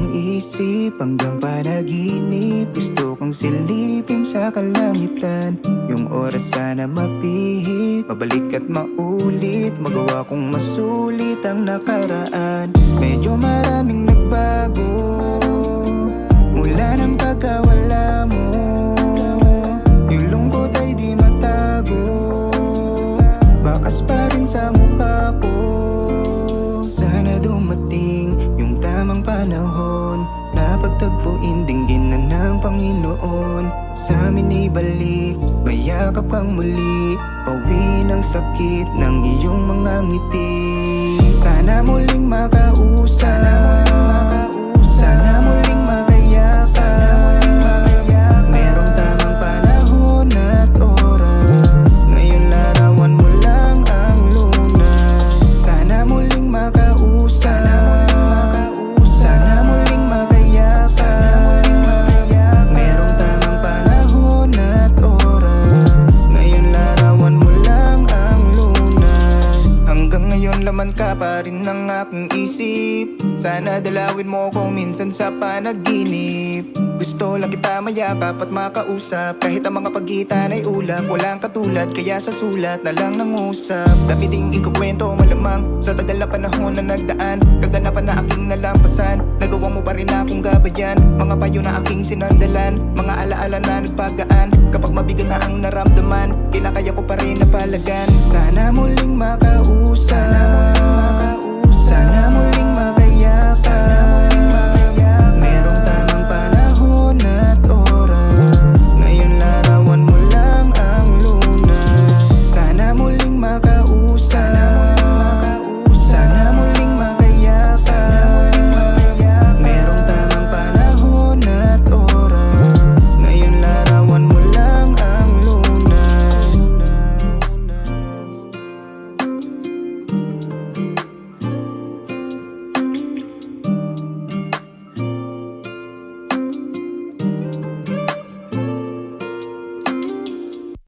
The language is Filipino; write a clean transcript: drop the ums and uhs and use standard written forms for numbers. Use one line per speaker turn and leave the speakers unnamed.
ng isip hanggang panaginip. Gusto kong silipin sa kalangitan. Yung oras sana mapihit, mabalik at maulit. Magawa kong masulit ang nakaraan. Medyo maraming nagbago mula ng pagkawala mo. Yung lungkot ay di matago, bakas pa rin sa mukha ko. Sana dumating yung tamang panahon na pagtagpuin dinggin na ng Panginoon. Sa amin ibalik, mayakap kang muli, pawi ng sakit ng iyong mga ngiti. Sana muling makausap, sana muling makayakap. Merong tamang panahon at oras, ngayon larawan mo lang ang lunas. Sana muling makausap, sana muling makayakap. Merong tamang panahon at oras, ngayon larawan mo lang ang lunas. Hanggang ngayon laman ka pa rin ng aking isip. Sana dalawin mo ko minsan sa panaginip. Gusto lang kita mayakap at makausap, kahit ang mga pagitan ay ulap. Walang katulad, kaya sa sulat na lang nangusap. Dami ding ikukwento malamang sa tagal na panahon na nagdaan. Kaganapan na aking nalampasan, nagawa mo pa rin akong gabayan. Mga payo na aking sinandalan, mga alaala na nagpagaan. Kapag mabigat na ang naramdaman, kinakaya ko pa rin napalagan. Sana muling makausap,